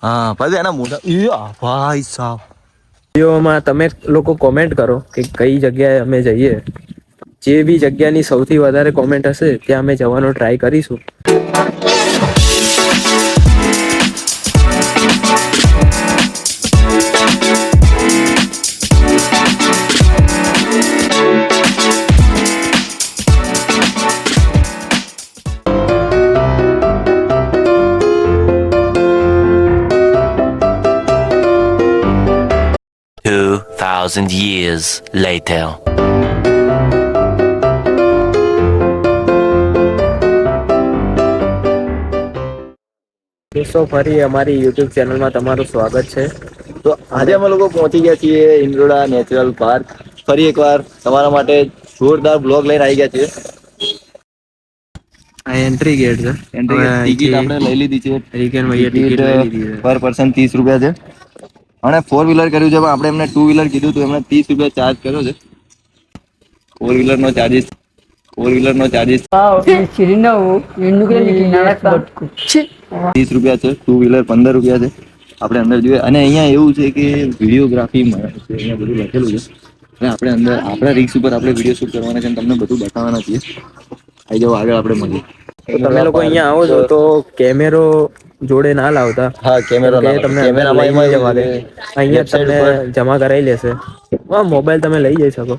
હા પછી એના મોઢા ભાઈ સાહેબ વિડીયોમાં તમે લોકો કોમેન્ટ કરો કે કઈ જગ્યાએ અમે જઈએ. જે બી જગ્યાની સૌથી વધારે કોમેન્ટ હશે ત્યાં અમે જવાનો ટ્રાય કરીશું. 2,000 years later. દોસ્તો ફરી અમારી યુટ્યુબ ચેનલમાં તમારું સ્વાગત છે. તો આજે અમે લોકો પહોંચી ગયા છીએ ઇન્દ્રોડા નેચરલ પાર્ક. ફરી એકવાર તમારા માટે જોરદાર બ્લોગ લઈને આવી ગયા છીએ. આ એન્ટ્રી ગેટ છે. હવે ટિકિટ આપણે લઈ લીધી છે. રીકેન ભાઈએ ટિકિટ લઈ લીધી છે. પર પર્સન 30 રૂપિયા છે. અને 4 વ્હીલર કર્યું છે પણ આપણે એમને 2 વ્હીલર કીધું તો એમને 30 રૂપિયા ચાર્જ કર્યો છે. 4 વ્હીલર નો ચાર્જિસ 30 રૂપિયા છે. 2 વ્હીલર 15 રૂપિયા છે. આપણે અંદર જોઈએ અને અહીંયા એવું છે કે વિડીયોગ્રાફી અહીંયા બધું લખેલું છે અને આપણે અંદર આપણા રિક્સ ઉપર આપણે વિડીયો શૂટ કરવાના છે અને તમને બધું બતાવવાના છીએ. આવી જાવ આગળ આપણે મળીએ. તો તમે લોકો અહીંયા આવો છો તો કેમેરો જોડે ના લાવતા. હા કેમેરો કેમ કે તમને અંદર લઈ નહીં જવા દે. અહીંયા જ તમને જમા કરાવી લેશે. હા મોબાઈલ તમે લઈ જઈ શકો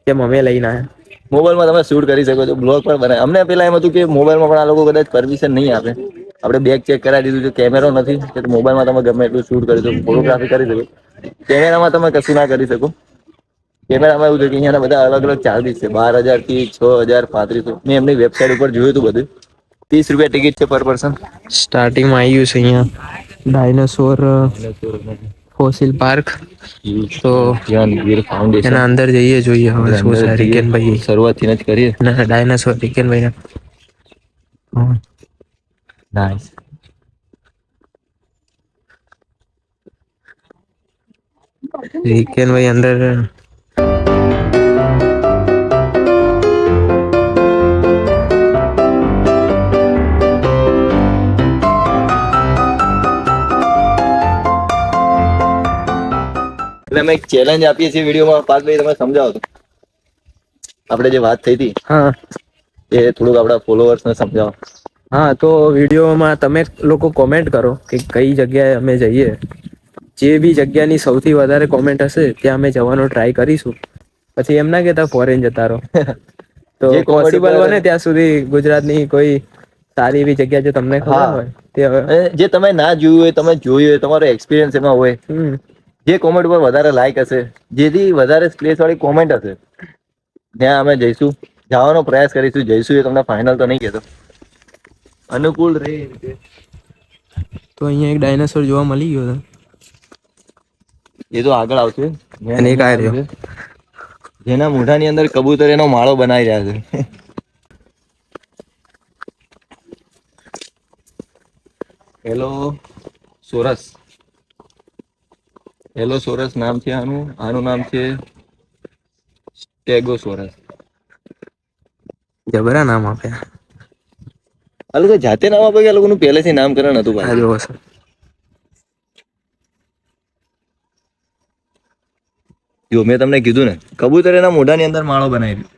કેમ અમે લઈને આયા. મોબાઈલમાં તમે શૂટ કરી શકો છો. બ્લોગ પણ બનાવે. અમને પેલા એમ હતું કે મોબાઈલમાં પણ આ લોકો કદાચ પરમિશન નહીં આપે. આપણે બેગ ચેક કરાવી દીધું છે. કેમેરો નથી કે મોબાઈલમાં તમે ગમે એટલું શૂટ કરી શકો, ફોટોગ્રાફી કરી શકો. કેમેરામાં તમે કશું ના કરી શકો. કેમેરામાં એવું છે કે અહીંયા બધા અલગ અલગ ચાર્જિસ છે. 12,000 થી 6,000, 3500. મેં એમની વેબસાઇટ ઉપર જોયું હતું બધું. 30 રૂપિયા ટિકિટ છે પર પર્સન. સ્ટાર્ટિંગમાં આવ્યું છે અહીંયા ડાયનાસોર ફોસિલ પાર્ક. તો એના અંદર જઈએ જોઈએ હવે શું છે રિકેન ભાઈ શરૂઆતથી જ કરીએ. ડાયનાસોર રિકેન ભાઈ નાઈસ. રિકેન ભાઈ અંદર એટલે અમે એક ચેલેન્જ આપીએ છીએ વિડીયોમાં. પાર્થભાઈ તમે સમજાવો તો આપણે જે વાત થઈ હતી હા એ થોડુંક આપણા ફોલોઅર્સને સમજાવો. હા તો વિડીયોમાં તમે લોકો કોમેન્ટ કરો કે કઈ જગ્યાએ અમે જઈએ. જે બી જગ્યાની સૌથી વધારે કોમેન્ટ હશે ત્યાં અમે જવાનો ટ્રાય કરીશું. પછી એમ ના કેતા ફોરેન જતા રહો. તો જે કોમેડી પોસિબલ બને ત્યાં સુધી ગુજરાતની કોઈ સારી એવી જગ્યા જો તમને ખબર હોય તે જે તમે ના જોયું હોય, તમે જોયું હોય, તમારો એક્સપિરિયન્સ એમાં હોય, જે કોમેન્ટ પર વધારે લાઈક હશે, જેથી વધારે સ્પેસ વાળી કોમેન્ટ હશે ત્યાં અમે જઈશું. જવાનો પ્રયાસ કરીશું. જઈશું એ તમને ફાઇનલ તો નહીં કહેતો. અનુકૂળ રે તો અહીંયા એક ડાયનાસોર જોવા મળી ગયો છે. એ તો આગળ આવશે. અને એક આ રહ્યો જેના મોઢાની અંદર કબૂતર એનો માળો બનાવી રહ્યા છે. હેલો સોરસ. હેલો સોરસ નામ છે આનું. આનું નામ છે સ્ટેગોસોરસ. જબરા નામ આપ્યા. આ લોકો જાતે નામ આપે કે આ લોકોનું પહેલેથી નામકરણ હતું ભાઈ? જો મેં તમને કીધું ને કબૂતર એના મોઢાની અંદર માળો બનાવી દીધો.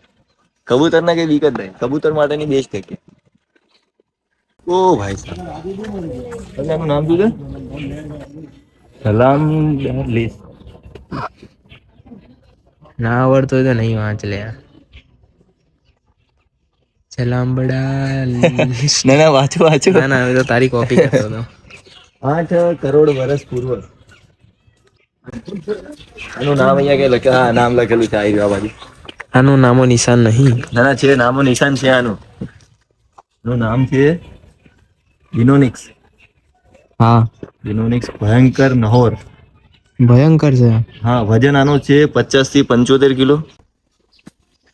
કબૂતર ને કઈ બીક જ નહીં. કબૂતર માટેની બેસ્ટ જગ્યા. ઓ ભાઈ સાહેબ એનું નામ શું છે? સલામ લિસ. ના આવડતો હોય તો નહીં વાંચ લે. સલામ બડા ના વાંચો વાંચો. ના ના તો તારી કોપી કરતો હતો. 8 કરોડ વર્ષ પૂર્વ. આનું નામ અહીંયા કે લખે. હા નામ લખેલું છે આ રહ્યું આ બાજુ. આનું નામો નિશાન નહીં. ના છે નામો નિશાન છે આનું. નું નામ છે ઇનોનિક્સ. હા ઇનોનિક્સ ભયંકર નહોર. ભયંકર છે. હા વજન આનું છે 50 થી 75 કિલો.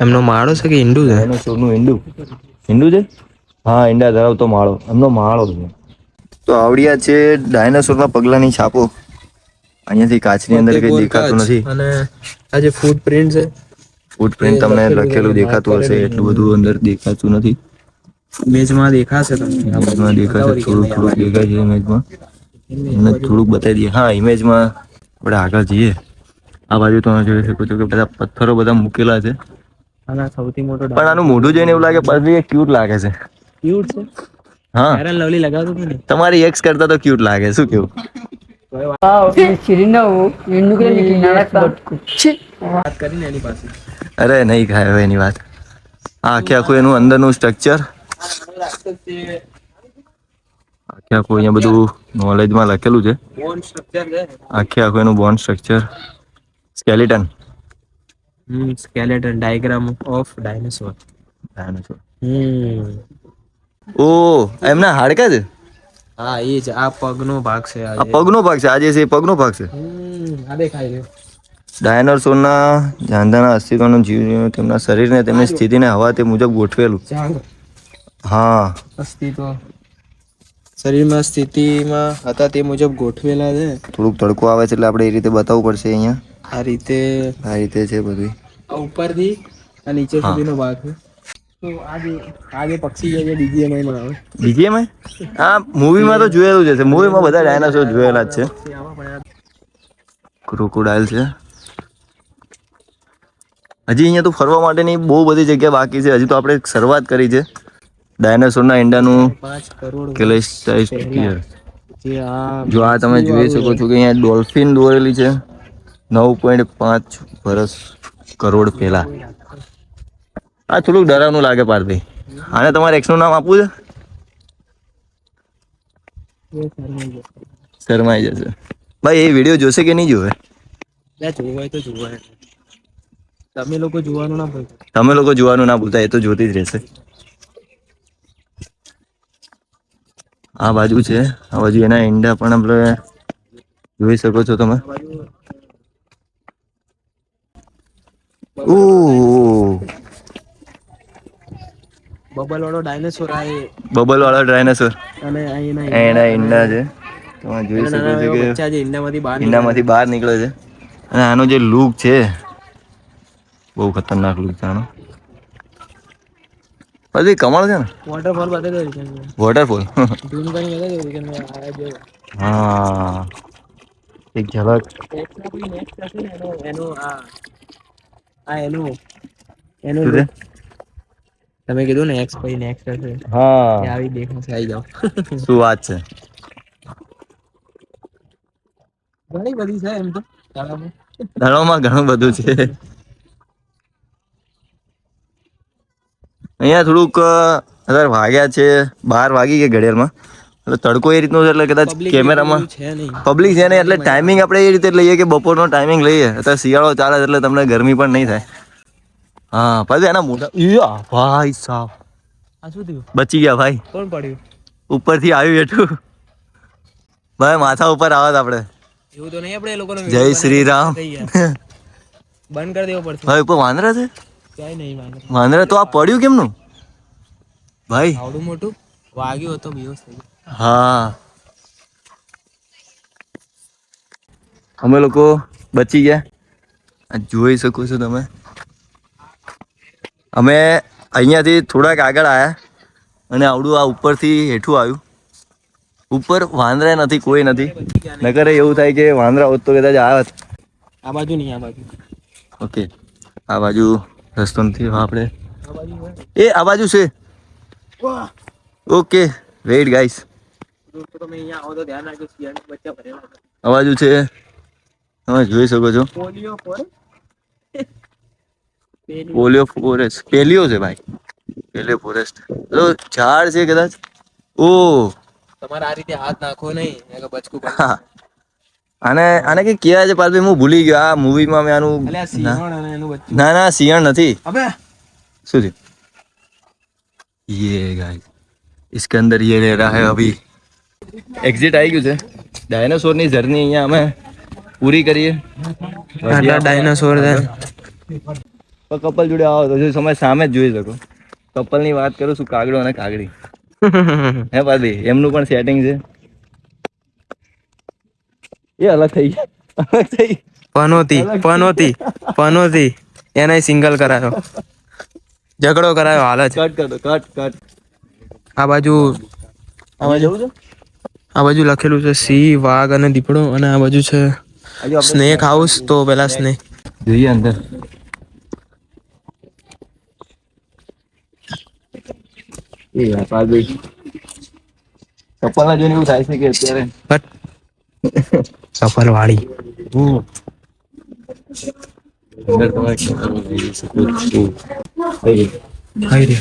એમનો માળો છે કે ઈંડું છે? ડાયનોસોરનું ઈંડું. ઈંડું છે. હા ઈંડા ધરાવતો માળો. એમનો માળો છે. તો આવડિયા છે ડાયનોસોરના પગલાની છાપો. અહીંયાથી કાચની અંદર કઈ દેખાતું નથી. અને આ જે ફૂટ પ્રિન્ટ છે, ફૂટ પ્રિન્ટ તમને લખેલું દેખાતું હશે. એટલું બધું અંદર દેખાતું નથી. મેજમાં દેખાશે તમને. ઇમેજમાં દેખાશે. થોડું થોડું દેખાય છે ઇમેજમાં. તમને થોડુંક બતાવી દઈએ. હા, ઇમેજમાં આપણે આગળ જઈએ. આ બાજુ તમે જોઈ શકો છો કે બધા પથ્થરો બધા મૂકેલા છે. આના સૌથી મોટો પણ આનું મોઢું જોઈને એવું લાગે પાછું એ ક્યુટ લાગે છે. ક્યુટ છે. હા, ફેર એન્ડ લવલી લગાવતું હતું ને. તમારી એક્સ કરતા તો ક્યુટ લાગે. શું કેવું? વાત કરીને એની પાસે. અરે નહીં ખાય હવે એની વાત. આ આખે આખું એનું અંદરનું સ્ટ્રક્ચર, આખે આખું અહીંયા બધું નોલેજમાં લખેલું છે. બોન સ્ટ્રક્ચર છે. આખે આખું એનું bone structure, skeleton. Skeleton diagram of dinosaur. ઓ એમના હાડકા છે. હા એ જ. આ પગનો ભાગ છે. આ પગનો ભાગ છે. આજે છે એ પગનો ભાગ છે. આ દેખાય છે. ડાયનોસોરના જાંધાના અસ્તિત્વનો જીવ તેમના શરીરને તેમની સ્થિતિને હવા તે મુજબ ગોઠવેલું. હા, અસ્તિત્વ શરીરમાં સ્થિતિમાં હતા તે મુજબ ગોઠવેલા છે. થોડુંક તડકો આવે છે એટલે આપણે એ રીતે બતાવવું પડશે. અહીંયા આ રીતે છે બધું. આ ઉપરથી આ નીચે સુધીનો ભાગ છે. તો આ જે પક્ષી છે એ BGMI માં આવે. BGMI? આ મૂવીમાં તો જોયેલું જ છે. મૂવીમાં બધા ડાયનાસોર જોયેલા જ છે. ક્રોકોડાઇલ છે. હજી અહીંયા તો ફરવા માટેની બહુ બધી જગ્યા બાકી છે. હજી તો આપણે શરૂઆત કરી છે. ડાયનાસોરના ઈંડાનું 5 કરોડ કેલેસ્ટાઇસ્પિયર. જે જો આ તમે જોઈ શકો છો કે અહીંયા ડોલ્ફિન દોરેલી છે 9.5 વર્ષ કરોડ પહેલા. આ થોડુંક ડરાવનું લાગે પાર્થભાઈ. આને તમારે એક્સનું નામ આપવું છે? શરમાઈ જશે ભાઈ. એ વિડીયો જોશે કે નહીં જોવે? જોવાય તો જોવાય. તમે લોકો જોવાનું ના ભૂલતા. તમે લોકો જોવાનું ના ભૂલતા. એ તો જોતી જ રહેશે. આ બાજુ છે. આ બાજુ એના ઈંડા પણ આપણે જોઈ શકો છો તમે. બબલ વાળો ડાયનાસોર. આ બબલ વાળો ડાયનાસોર અને એના ઈંડા છે. તમે જોઈ શકો છો કે બચ્ચા જે ઈંડામાંથી બહાર નીકળે છે. અને આનો જે લુક છે બહુ ખતરનાક લુક છે આનો. પછી કમળ છે ને વોટરફોલ બતાવી દે. વોટરફોલ. ઝૂમ કરીને બતાવી દે. હા, એક ઝલક. એનું લુક તમે કીધું ને એક્સ પછી નેક્સ્ટ હશે. હા, આવી દેખાશે. આવી જાવ. શું વાત છે. ઘણી બધી છે એમ તો તળાવમાં. તળાવમાં ઘણું બધું છે. અહીંયા થોડુંક અત્યારે વાગ્યા છે 12 વાગી ગયા ઘડિયાળમાં. એટલે તડકો એ રીતનો છે એટલે કદાચ કેમેરામાં પબ્લિક છે ને એટલે ટાઈમિંગ આપણે એ રીતે લઈએ કે બપોરનો ટાઈમિંગ લઈએ. અત્યારે શિયાળો ચાલે એટલે તમને ગરમી પણ નહીં થાય. હા, પછી એના મોટા ભાઈ સાહેબ આ શું થયું? બચી ગયા ભાઈ. કોણ પડ્યું? ઉપરથી આવ્યું બેઠું ભાઈ. માથા ઉપર આવત આપણે. એવું તો નહીં. આપણે એ લોકોનો જય શ્રી રામ. બંધ કરી દેવો પડશે ભાઈ ઉપર વાંદરા છે. ક્યાંય નહીં વાંદરા તો આ પડ્યું કેમનું ભાઈ? આવડું મોટું વાગ્યું હતો બેહોશ થઈ ગયો. હા, અમે લોકો બચી ગયા. જોઈ શકો છો તમે. અમે અહીંયાથી થોડાક આગળ આવ્યા અને આવડું આ ઉપરથી હેઠું આવ્યું. ઉપર વાંદરા નથી, કોઈ નથી. નકર એવું થાય કે વાંદરા હોત તો કદાચ આવત. આ બાજુ નહીં. આ બાજુ. ઓકે, આ બાજુ રસ્તો નથી. આપણે આ બાજુ છે. Okay, wait guys. તમે અહીંયા આવો તો ધ્યાન રાખજો. શિયાળના બચ્ચા ભરેલા છે. આ બાજુ છે. તમે જોઈ શકો છો. Polio forest. પેલિયો છે ભાઈ. પેલિયો ફોરેસ્ટ તો ઝાડ છે કદાચ. ઓ તમારે આ રીતે હાથ નાખો નહીં. બચકું આને કઈ કહેવાય છે પાછું હું ભૂલી ગયો. આ મૂવીમાં મેં આનું ના સિંહણ નથી. શું થયું? ये गाइस इसके अंदर ये रह रहा है अभी. એક્ઝિટ આવી ગયું છે. ડાયનાસોરની જર્ની અહીંયા અમે પૂરી કરીએ. ડાયનાસોર કપલ જોડે આવો તો જો તમે સામે જ જોઈ શકો. કપલની વાત કરું છું, કાગડો અને કાગડી. હે પાછી એમનું પણ સેટિંગ છે. એ અલગ થઈ ગયા. પનોતી એને સિંગલ કરાયો. ઝઘડો કરાયો. હાલ જ કટ કર દો. કટ. આ બાજુ જવું છે. આ બાજુ લખેલું છે સિંહ, વાઘ અને દીપડો, અને આ બાજુ છે હજુ આપણે સ્નેક હાઉસ. તો પેલા સ્નેક જોઈએ અંદર. એ યાર ભાઈ ચપ્પલ જોઈને એવું થાય છે કે અત્યારે સફર વાળી અંદર તમારે ખેતરો જોઈ શકો છો. કઈ રે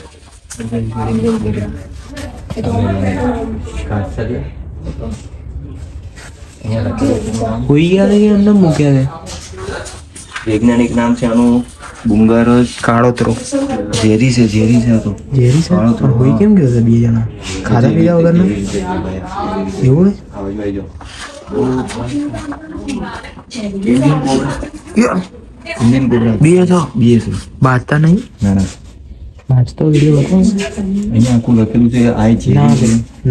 કોઈ ગયા કે અંદર મૂક્યા છે. વૈજ્ઞાનિક નામ છે આનું બુંગારસ કાળોતરો. ઝેરી છે આ તો. ઝેરી છે. કોઈ કેમ ગયો છે બે જણા ખાધા પીધા વગર એવું ઇન્ડિયન કોબરા બે છો બી છે. બાજતા નહીં. ના ના બાજતો વિડીયો બતાવો. અહીંયા આખું લખેલું છે આઈ છે.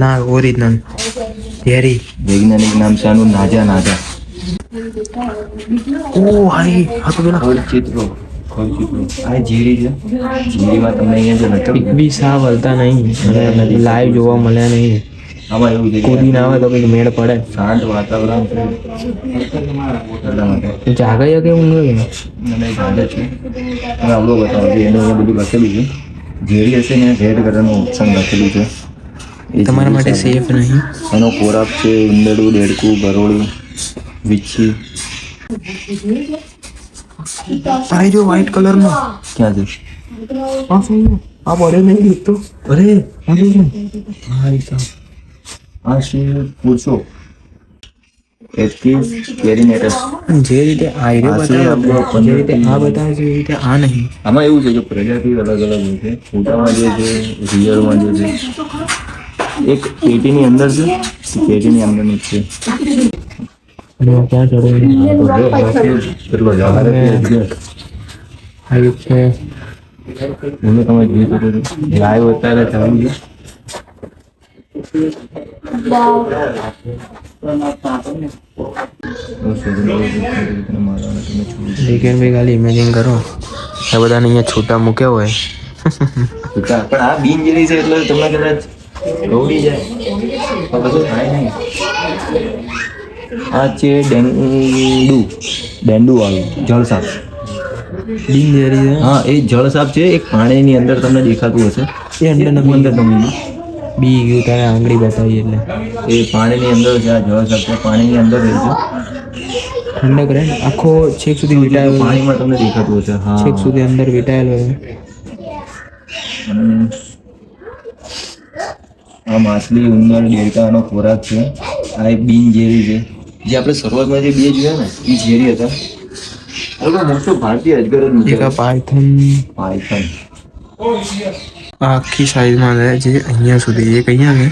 ના ઓરિજિનલ ઝેરી. વૈજ્ઞાનિક નામ છે આનું નાજા. ઓ હાય આ તો પેલા ખડચિત્રો આ ઝેરી છે. ઝેરીમાં તમને અહીંયા જો લખેલું બી સા વળતા નહીં અને લાઈવ જોવા મળ્યા નહીં. આમાં એવું છે કે કૂદી ના આવે તો કંઈક મેળ પડે. શાંત વાતાવરણ છે એટલા માટે જાગે કે ઊંઘે કે મને એક આદત છે. તમે આવડો બતાવો કે એનું અહીંયા બધું લખેલું છે. ઝેરી હશે ને રેડ કલરનું ઓપ્શન લખેલું છે. એ તમારા માટે ઝેરી સેફ નહીં. એનો ખોરાક છે ઉંદરડું, દેડકું, ગરોળી, વીછી. આ જો વ્હાઈટ કલર નો ક્યાં છે? આ પડ્યો નહીં દીખતો. અરે આ જો છે. આ છે પૂછો એથિસ કેરિનેટસ. જે રીતે આયરો બતાવે જે રીતે આ બતાવે છે એ રીતે આ નહીં. આમાં એવું છે કે પ્રજાતિ અલગ અલગ હોય છે. ફોટામાં જે છે રિયલમાં જે છે એક પેટીની અંદર છે, પેટીની અંદરની જ છે. ક્યાં ચડે કેટલો જવાબ આ છે. બોલો તમે જોઈ શકો છો લાઈવ અત્યારે ચાલુ છે. લેકિન ભાઈ ખાલી ઇમેજિન કરો આ બધાને અહીંયા છૂટા મૂક્યા હોય. પણ આ બિનજેરી છે એટલે તમને કદાચ ગૌડી જાય તો કશું થાય નહીં. આ છે ડેન્ડુ વાળું જળસાપ. બિનઝેરી છે. હા એ જળસાપ છે. એક પાણીની અંદર તમને દેખાતું હશે. એ અંદર તમને બી ગયું તારે આંગળી બતાવી એટલે એ પાણીની અંદર છે. આ જળસાપ છે પાણીની અંદર રહે છે. ઠંડક રહે આખો છેક સુધી વીટાયેલો હોય. પાણીમાં તમને દેખાતું હશે. હા છેક સુધી અંદર વીટાયેલો હોય. અને આ માછલી, ઉંદર, દેડકાનો ખોરાક છે. આ એક બિનઝેરી છે. જે આપણે શરૂઆતમાં જે બે જોયા ને એ ઝેરી હતા. મોટો ભારતીય અજગર જ એક આ પાયથન પાયથન. આ આખી સાઈઝમાં રહે છે અહીંયા સુધી. એક અહીંયા ને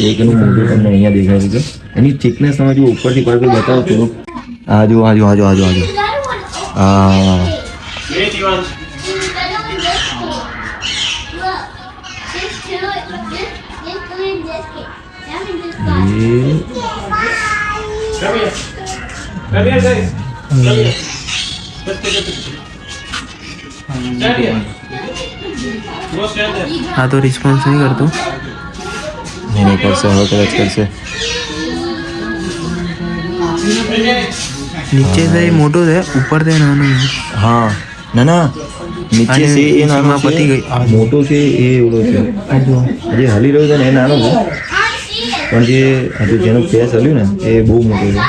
એકનું મોઢું તમને અહીંયા દેખાય છે. એની થિકનેસ તમે જો ઉપરથી પાછળ બતાવો થોડુંક. આ જો હા આ તો રિસ્પોન્સ નહીં કરતું. નહીં કરશે. હવે કદાચ કરશે. નીચે છે એ મોટો છે ઉપર છે નાનો છે. હા ના નીચે છે એ નાનો પતી છે. ગઈ. મોટો છે એ એવડો છે. આ જો જે હલી રહ્યો છે ને એ નાનો છે પણ જે હજુ જેનું ફેસ હલ્યું ને એ બહુ મોટો છે.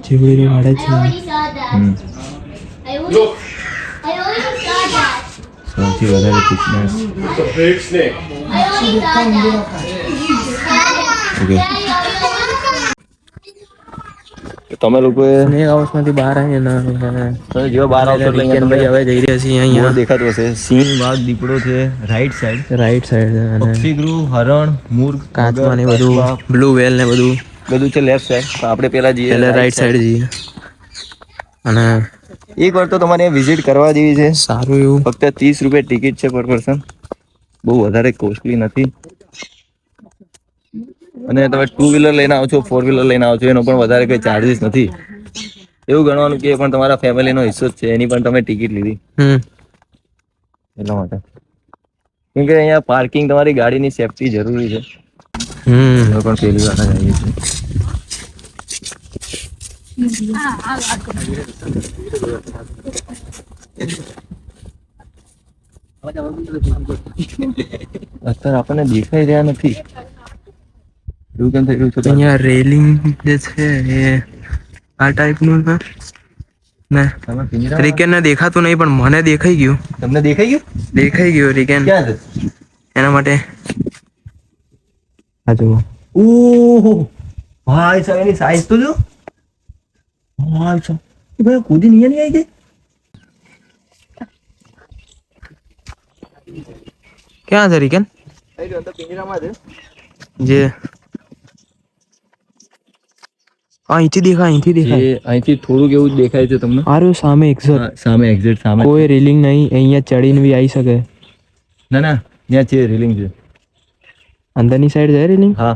જીવડી વાળે છે. હમ. સૌથી વધારે ફિટનેસ. ઓકે તમે લોકોએ સ્નેક હાઉસમાંથી બહાર આવીએ ને તમે જેવા બહાર આવશો એટલે ભાઈ હવે જઈ રહ્યા છીએ બોર્ડ અહીંયા દેખાતું હશે. સિંહ, વાઘ, દીપડો છે રાઈટ સાઈડ. રાઈટ સાઈડ છે અને પક્ષીગૃહ, હરણ, મૂર્ખ, કાચમાં ને મગર, બધું કછવા, બ્લુ વેલ ને બધું બધું છે લેફ્ટ સાઈડ. આપણે પેલા જઈએ એટલે રાઈટ સાઈડ જઈએ. અને એક વાર તો તમારે વિઝિટ કરવા જેવી છે. સારું એવું ફક્ત 30 રૂપિયા ટિકિટ છે પર પર્સન. બહુ વધારે કોસ્ટલી નથી. અને તમે 2 વ્હીલર લઈને આવો છો, 4 વ્હીલર લઈને આવો છો એનો પણ વધારે કોઈ ચાર્જીસ નથી. એવું ગણવાનું કે એ પણ તમારા ફેમિલીનો હિસ્સો જ છે. એની પણ તમે ટિકિટ લીધી એટલા માટે. કેમ કે અહીંયા પાર્કિંગ તમારી ગાડીની સેફટી જરૂરી છે. અમે પણ પેલી વાર જ આવીએ છીએ. અત્યારે આપણને દેખાઈ રહ્યા નથી. એવું કેમ થઈ રહ્યું છે? અહીંયા રેલિંગ જે છે એ આ ટાઈપનું છે ને તમે પિંજરામાં? રિકેન ને દેખાતું નહીં પણ મને દેખાઈ ગયું. તમને દેખાઈ ગયું? દેખાઈ ગયું રિકેન. ક્યાં છે? એના માટે આ જુઓ. ઓહો ભાઈ સાહેબ એની સાઈઝ તો જો. ભાઈ સાહેબ એ ભાઈ કૂદી નહીં આવી ગઈ. ક્યાં છે રિકેન? પિંજરામાં છે. જે અહીંથી દેખાય. એ અહીંથી થોડુંક એવું જ દેખાય છે તમને. આરું સામે એક્ઝેક્ટ સામે એક્ઝેક્ટ સામે. કોઈ રેલિંગ નહીં. અહીંયા ચડીને બી આવી શકે. ના ના ત્યાં છે રેલિંગ છે. અંદરની સાઈડ જાય રેલિંગ. હા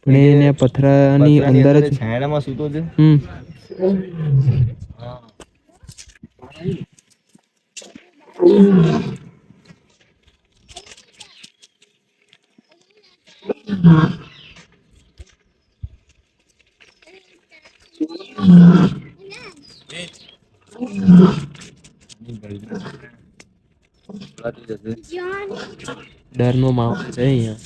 પણ એને પથરાની અંદર જ. છાંયડામાં સૂતો છે. ડરનો માહોલ છે અહીંયા.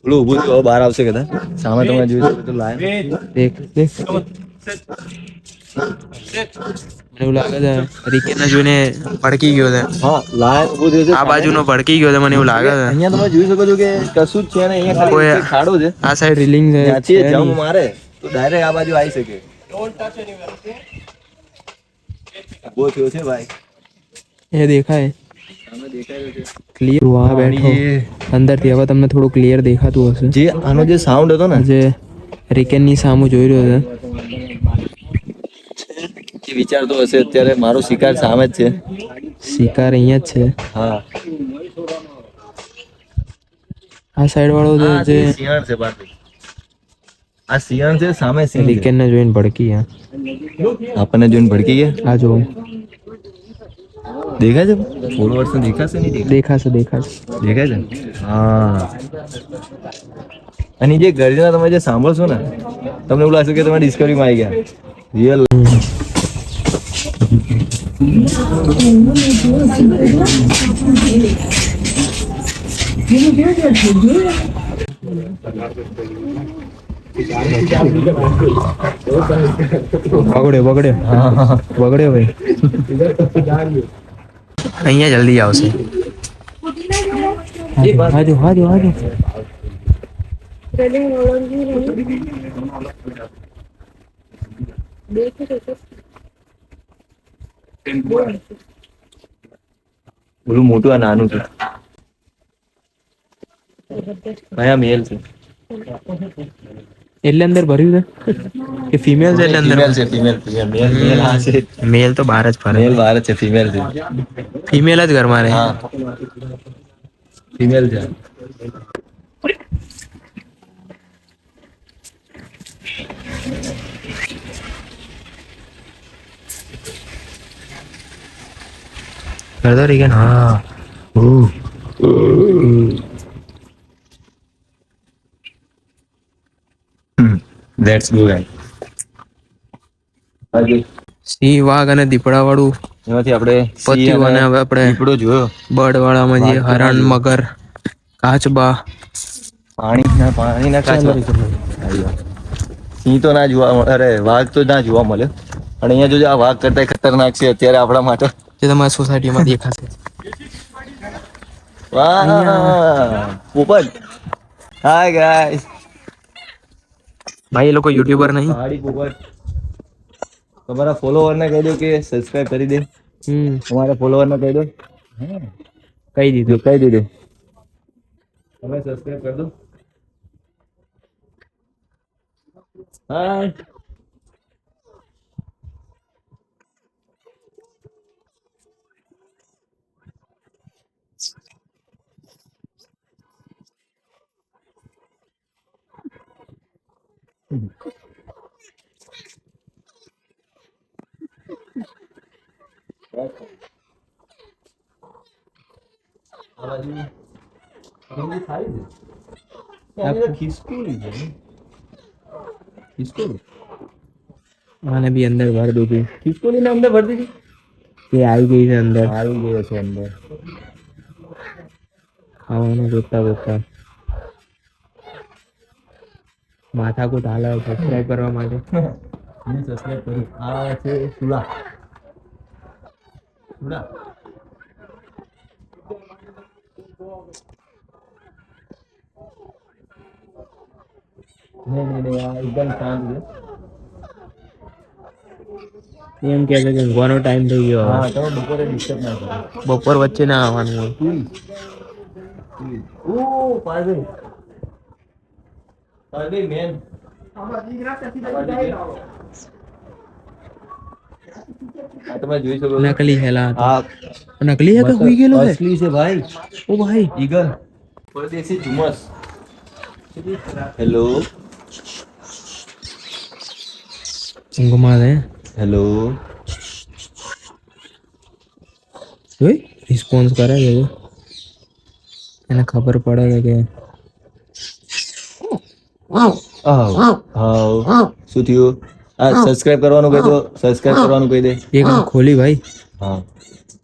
પેલું ઊભું થયું, હવે બહાર આવશે કદાચ. સામે તમે જોઈ શકો તો લાયન. દેખ મને એવું લાગે છે રિકેન જોઈને ભડકી ગયો છે. હા લાયન ઊભું થયું છે. આ બાજુનો ભડકી ગયો છે મને એવું લાગે છે. અહીંયા તમે જોઈ શકો છો કે કશું જ છે ને. અહીંયા ખાલી કોઈ એક ખાડો છે. આ સાઈડ રેલિંગ છે. ત્યાંથી જમ્પ મારે તો ડાયરેક્ટ આ બાજુ આવી શકે. ઊભો થયો છે ભાઈ. એ દેખાય સામે દેખાઈ રહ્યો છે. ક્લિયર. આ બેઠો અંદરથી હવે તમને થોડું ક્લિયર દેખાતું હશે. જે આનો જે સાઉન્ડ હતો ને, જે રિકેનની સામું જોઈ રહ્યો છે એ વિચારતો હશે અત્યારે મારો શિકાર સામે જ છે. શિકાર અહીંયા જ છે. હા આ સાઈડ વાળો આ જે સિંહણ છે બાકી. આ સિંહણ છે, સામે સિંહ છે. રિકેન ને જોઈને ભડકી ગયા. આપણને જોઈને ભડકી ગયા. આ જો દેખાય છે ફોલોવર્સ ને દેખાશે નહીં? દેખાશે. દેખાય છે. હા અને જે ગર્જના તમે જે સાંભળશો ને તમને એવું લાગશે કે તમે ડિસ્કવરીમાં આવી ગયા. રિયલ બગડ્યો ભાઈ. અહીંયા જલ્દી આવશે. હાજો ઓલું મોટું આ નાનું છે. ભાઈ આ મેલ છે. એટલે અંદર ભર્યું છે કે ફિમેલ છે? એટલે અંદર ફિમેલ છે. મેલ હા છે. મેલ તો બહાર જ ફરે. મેલ બહાર જ છે. ફિમેલ છે. ફિમેલ જ ઘરમાં રહે. હા ફિમેલ છે. કરતો રિકેન. હા લેટ્સ ગો ગાઈસ. સિંહ, વાઘ અને દીપડા વાળું એમાંથી આપણે પત્યું અને હવે આપણે દીપડો જોયો. બર્ડ વાળામાં જે હરણ, મગર, કાચબા. પાણીના કાચબા. સિંહ તો ના જોવા મળે. અરે વાઘ તો ના જોવા મળે. અને અહીંયા જોજો આ વાઘ કરતા ખતરનાક છે અત્યારે આપણા માટે. જે તમારી સોસાયટીમાં દેખાશે. વાહ પોપટ. Hi guys. ભાઈ એ લોકો યુટ્યુબર નહીં. પહાડી પોપટ. તમારા ફોલોવર ને કહી દો કે સબસ્ક્રાઇબ કરી દે. તમારા ફોલોવર ને કહી દો. કહી દીધું. કહી દીધું. તમે સબસ્ક્રાઇબ કરી દો. હાય. આ બાજુ સારી છે. ખિસકોલી છે ખિસકોલી આને બી અંદર ભર દીધી. ખિસકોલી ને અંદર ભરી દીધી એ આવી ગઈ છે અંદર આવી ગયો છે અંદર ખાવાનું જોતા જોતા માથાકૂટ હાલે સબસ્ક્રાઇબ કરવા માટે. મેં સબસ્ક્રાઇબ કર્યું આ છે સુડા સુડા નહીં આ એકદમ શાંત છે એમ કે છે કે ઊંઘવાનો ટાઈમ થઈ ગયો હવે. હા તમે બપોરે ડિસ્ટર્બ ના કરો બપોર વચ્ચે ના આવવાનું હોય. ઓ પાર્વતી પાર્વતી મેન આ તમે જોઈ શકો છો. નકલી હેલા હતા. આ નકલી હે કે હુઈ ગયેલો હે? અસલી છે ભાઈ ઓ ભાઈ ઈગલ પરદેશી ઝુમસ હેલો ઊંઘમાં છે. હેલો જોઈ રિસ્પોન્સ કરે છે જો. એને ખબર પડે છે કે હાવ શું થયું આ સબસ્ક્રાઇબ કરવાનું કહી દો સબસ્ક્રાઇબ કરવાનું કહી દે એક આમ ખોલી ભાઈ. હા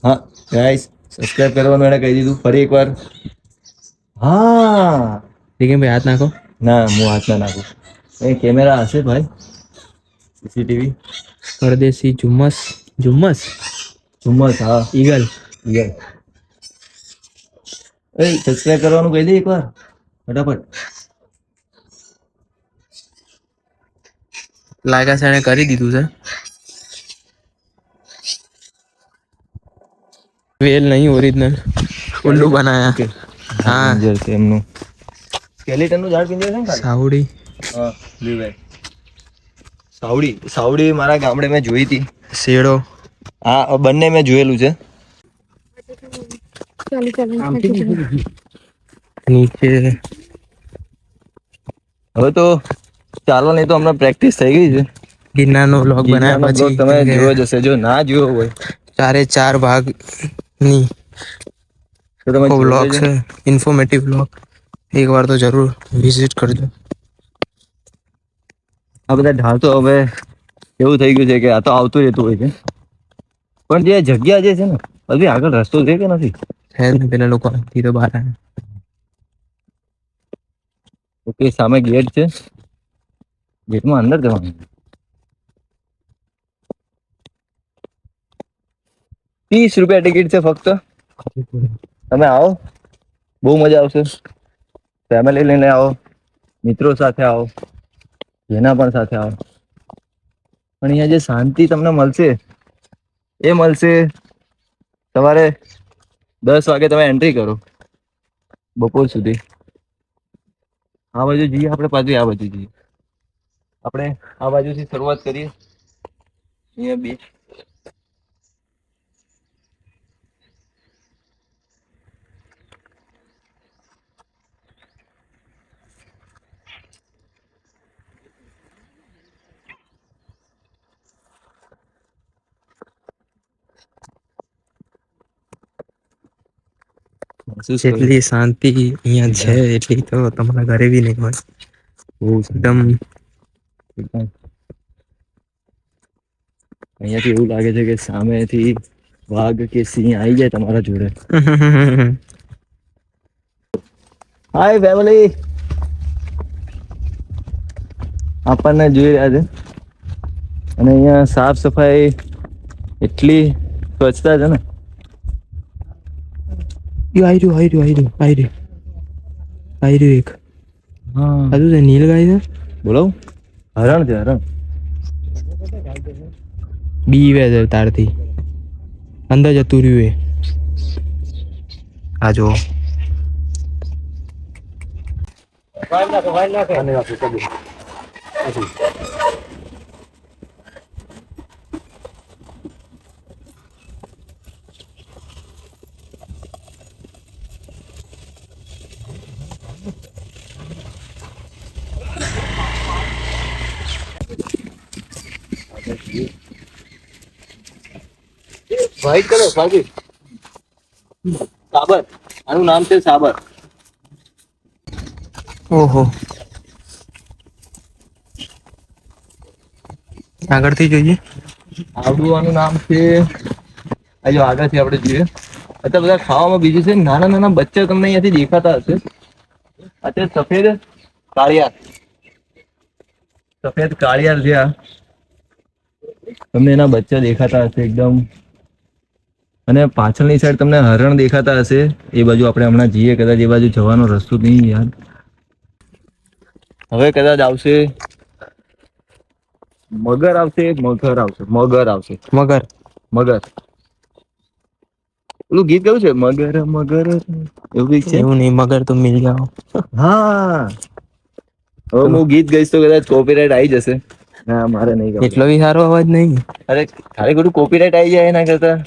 હા ગાઈસ સબસ્ક્રાઇબ કરવાનું એને કહી દીધું ફરી એકવાર હા ઠીક ભાઈ હાથ નાખો. ના હું હાથ ના નાખું એ કેમેરા હશે ભાઈ સીસીટીવી પરદેશી ઝુમ્મસ ઝુમ્મસ ઝુમસ હા ઈગલ. યસ એ સબસ્ક્રાઇબ કરવાનું કહી દે એકવાર ફટાફટ લાગા છે એને કરી દીધું છે. વેલ નહીં ઓરિજિનલ ઉલ્લુ બનાયા. હા પિંજર છે એમનું સ્કેલેટન નું ઝાડ પિંજર છે ને ખાલી? સાવડી હા લ્યુ ભાઈ સાવડી સાવડી મારા ગામડે મેં જોઈ હતી શેડો હા બંને મેં જોયેલું છે નીચે હવે તો ચાલો નહીં તો હમણાં પ્રેક્ટિસ થઈ ગઈ છે ગિરનારનો વ્લોગ બનાવ્યા ગિરનારનો પછી vlog તમે જોયો જ હશે જો ના જોયો હોય 4 ભાગની તો તમે વ્લોગ જોજો. છે. ઇન્ફોર્મેટિવ વ્લોગ એકવાર તો જરૂર વિઝિટ કરજો. આ બધા ઢાળ તો હવે એવું થઈ ગયું છે કે આ તો આવતું રહેતું હોય છે પણ જે જગ્યા જે છે ને હજી આગળ રસ્તો છે કે નથી છે જ ને પેલા લોકો અહીંથી તો બહાર આવ્યા. ઓકે સામે ગેટ છે ગેટમાં અંદર જવાનું 30 રૂપિયા ટિકિટ છે ફક્ત તમે આવો બહુ મજા આવશે ફેમિલી લઈને આવો મિત્રો સાથે આવો જેના પણ સાથે આવો પણ અહીંયા જે શાંતિ તમને મળશે એ મળશે સવારે 10 વાગે તમે એન્ટ્રી કરો બપોર સુધી આ બાજુ જઈએ આપણે પાછું આ બાજુ જઈએ આપણે આ બાજુથી શરૂઆત કરીએ અહીંયા બી જેટલી શાંતિ અહીંયા છે એટલી તો તમારા ઘરે બી નહીં હોય. બહુ એકદમ અહીંયાથી એવું લાગે છે કે સામેથી વાઘ કે સિંહ આવી જાય તમારા જોડે હાય ફેમિલી આપણને જોઈ રહ્યા છે અને અહીંયા સાફ સફાઈ એટલી સ્વચ્છતા છે ને આઈ રહ્યું એક હા હજુ છે નીલ ગાય છે. બોલો હરણ છે હરણ બીવે છે તારથી અંદર જતું રહ્યું એ. આ જો વ્હાઈટ કલર ભાગી સાબર આનું નામ છે સાબર ઓહો, આગળથી જોઈએ. આવડું નામ છે આ જો આગળથી આપણે જોઈએ. અત્યારે બધા ખાવામાં બીજું છે, નાના નાના બચ્ચા તમને અહીંયાથી દેખાતા હશે. અત્યારે સફેદ કાળિયાર છે આ. તમને એના બચ્ચા દેખાતા હશે એકદમ. અને પાછળની સાઈડ તમને હરણ દેખાતા હશે. એ બાજુ આપણે હમણાં જઈએ કદાચ એ બાજુ જવાનો રસ્તો નહીં યાર. હવે કદાચ આવશે મગર આવશે. મગર. ઓલું ગીત કયું છે? મગર મગર એવું કઈક છે. એવું નહીં, મગર તો મિલ જાઓ. હા, હવે હું ગીત ગઈશ તો કદાચ કોપીરાઈટ આવી જશે. ના, મારે નહીં ગમે. એટલો બી સારો અવાજ નહીં. અરે ખાલી ખોટું કોપીરાઈટ આવી જાય એના કરતા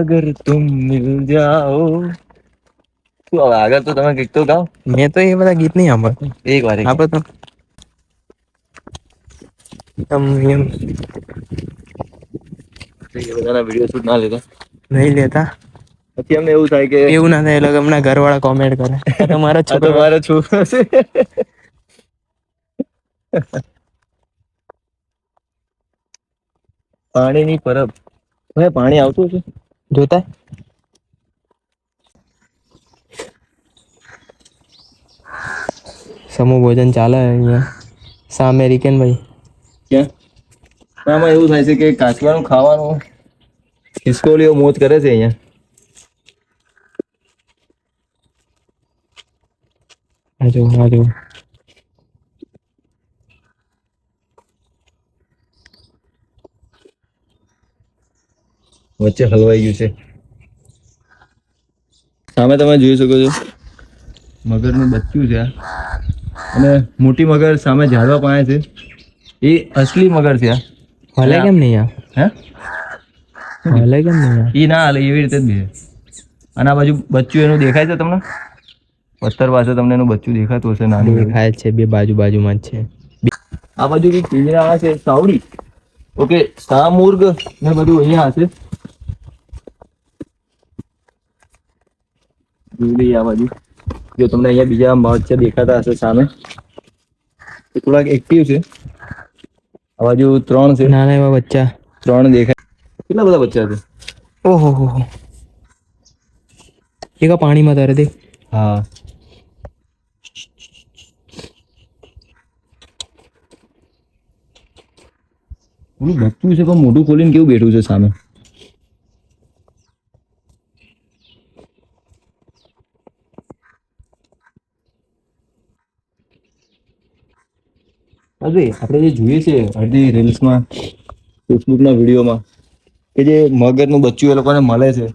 અગર તુમ મિલ જાઓ. શું હવે આગળ તો તમે કઈક તો ગાઓ. મેં તો એ બધા ગીત નહીં સાંભળતો. એક વાર આપણે તો એમ બધાના વિડીયો શૂટ ના લેતા. નહીં લેતા. પછી અમને એવું થાય કે એવું ના થાય એટલે હમણાં ઘરવાળા કોમેન્ટ કરે તમારા આ તો છોકરો. મારો છોકરો છે. પાણીની પરબ. ભાઈ પાણી આવતું છે જોતા. સમૂહ ભોજન ચાલે અહીંયા સામે અમેરિકન ભાઈ. ક્યાં? આમાં એવું થાય છે કે કાચવાનું ખાવાનું ખિસકોલીઓ મોજ કરે છે અહીંયા. આજો વચ્ચે હલવાઈ ગયું છે. સામે તમે જોઈ શકો છો મગરનું બચ્ચું છે આ. અને મોટી મગર સામે ઝાડવા પાસે છે. એ અસલી મગર છે આ. હલે કેમ નહીં આ? હે? હલે કેમ નહીં આ? એ ના હાલે, એવી રીતે જ બે. અને આ બાજુ બચ્ચું એનું દેખાય છે તમને? પથ્થર પાસે તમને એનું બચ્ચું દેખાતું હશે નાનું. દેખાય છે, બે બાજુમાં જ છે. આ બાજુ કઈ પિંજરા છે સાવડી. ઓકે, શાહમુર્ગ ને બધું અહીંયા હશે. જોઈ લઈએ આ બાજુ. જો તમને અહીંયા બીજા બચ્ચા દેખાતા હશે સામે, એ થોડાક એક્ટિવ છે. આ બાજુ 3 છે. નાના એવા બચ્ચા 3 દેખાય. કેટલા બધા બચ્ચા છે? ઓહો હો. એક પાણીમાં તરે દે. હા, ઓલું બચ્ચું છે પણ મોઢું ખોલીને કેવું બેઠું છે સામે. અરે આપણે જે જોઈએ છે અડધી રીલ્સમાં, ફેસબુકના વિડીયોમાં, કે જે મગરનું બચ્ચું એ લોકોને મળે છે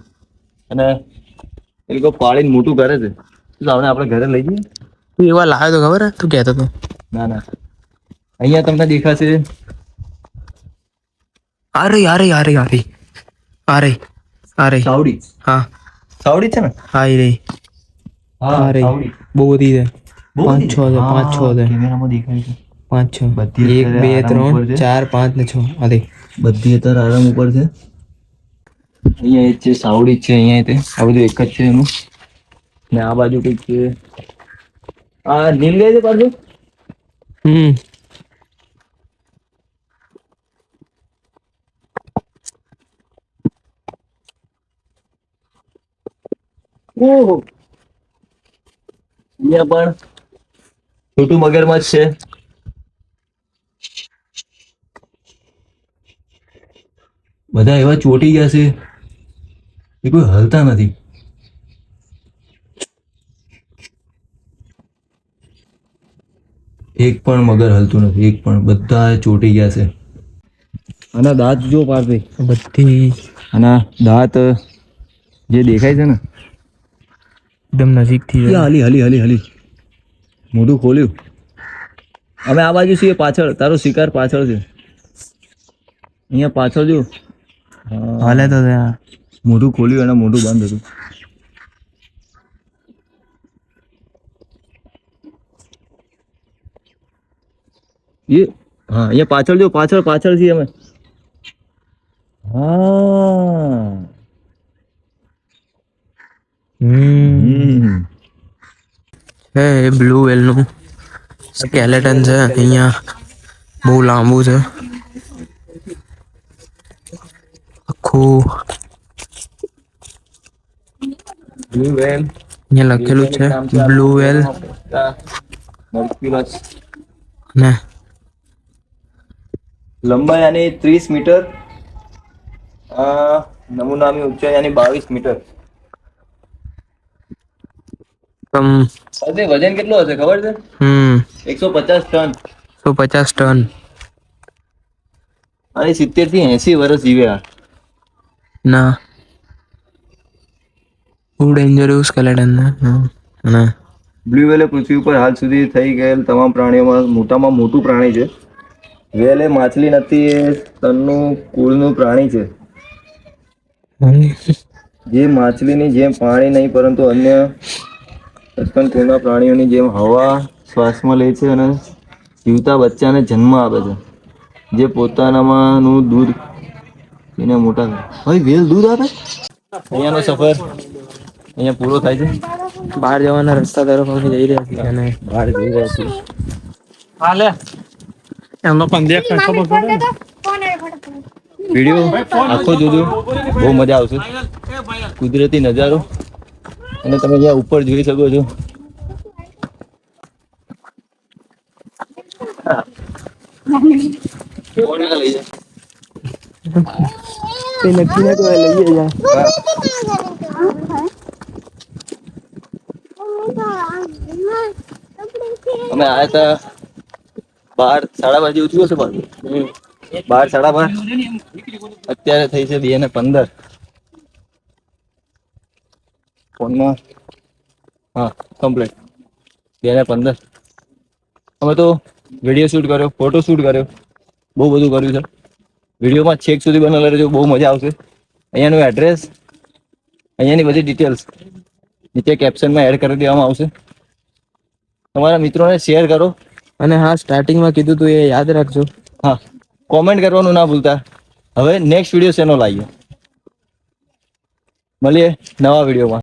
અને એ લોકો પાળીને મોટું કરે છે. શું આપણે ઘરે લઈ જઈએ? તું એવા લાવ્યો તો ખબર હે? તું કહેતો તો. ના, અહીંયા તમને દેખાશે. અરે સાવડી. હા સાવડી છે ને? હા એ રહી. હા, સાવડી. બહુ બધી છે. બહુ 5 6 છે. 5 6 છે. કેમેરામાં દેખાય છે. 5 6. બધી 1 2 3 4 5 ને 6. આ દેખ. બધી અત્યારે આરામ ઉપર છે. અહીંયા એ છે સાવડી છે. અહીંયા તે આ બધું એક જ છે એનું. ને આ બાજુ કઈક છે. આ નીલગાય છે પાછું. ઓહો, અહીંયા પણ છોટું મગરમચ્છ છે. બધા એવા ચોટી ગયા છે એ કોઈ હલતા નથી. એક પણ મગર હલતું નથી, એક પણ. બધા ચોટી ગયા છે. આના દાંત જો પારથી બધી આના દાંત જે દેખાય છે ને, એકદમ નજીકથી છે. હલી મોઢું ખોલ્યું. અમે આ બાજુ છીએ પાછળ. તારો શિકાર પાછળ છે. અહીંયા પાછળ જો. હાલે તો ત્યાં મોઢું ખોલ્યું અને મોઢું બંધ હતું. એ હા, અહીંયા પાછળ જો. પાછળ છીએ અમે. હા, હે એ બ્લુ વેલ નું સ્કેલેટન છે અહીંયા, બહુ લાંબુ છે આખું. બ્લુ વેલ અહીંયા લખેલું છે બ્લુ વેલ મર્ક્યુલસ. ને લંબાઈ આની 30 મીટર, નમૂનાની ઊંચાઈ આની 22 મીટર. વજન કેટલું હશે ખબર છે? 150 ટન. 150 ટન. અને 70 થી 80 વર્ષ જીવે. ના બહુ ડેન્જર એવું સ્કેલેટન ને. બ્લુ વેલ એ પૃથ્વી ઉપર હાલ સુધી થઈ ગયેલ તમામ પ્રાણીઓમાં મોટામાં મોટું પ્રાણી છે. વેલ એ માછલી નથી, એ સ્તનનું કુળનું પ્રાણી છે. જે માછલીની જેમ પાણી નહીં પરંતુ અન્ય સસ્તન કુળના પ્રાણીઓની જેમ હવા શ્વાસમાં લે છે અને જીવતા બચ્ચાને જન્મ આપે છે, જે પોતાનામાંનું દૂધ એને મોટા કરે. ભાઈ વેલ દૂધ આપે? અહીંયાનો સફર અહીંયા પૂરો થાય છે. બહાર જવાના રસ્તા તરફ અમે જઈ રહ્યા છીએ અને બહાર જઈ રહ્યા છીએ. હાલે એમનો પણ દેખ ખબર પડે. વિડીયો આખો જોજો, બહુ મજા આવશે. કુદરતી નજારો અને તમે જ્યાં ઉપર જોઈ શકો છો. તે નક્કી ના તો લઈએ જા. અમે આયા હતા 12:30 જેવું થયું હશે. 12:30. અત્યારે થઈ છે 2:15. ફોનમાં હા કમ્પ્લીટ 2:15. અમે તો વિડીયો શૂટ કર્યો, ફોટો શૂટ કર્યો, બહુ બધું કર્યું છે. વિડીયોમાં છેક સુધી બનેલા રહેજો, બહુ મજા આવશે. અહીંયાનું એડ્રેસ, અહીંયાની બધી ડિટેલ્સ નીચે કેપ્શનમાં એડ કરી દેવામાં આવશે. તમારા મિત્રોને શેર કરો. અને હા, સ્ટાર્ટિંગમાં કીધું તું એ યાદ રાખજો. હા, કોમેન્ટ કરવાનું ના ભૂલતા. હવે નેક્સ્ટ વિડીયો શેનો લાવીએ, મળીએ નવા વિડીયોમાં.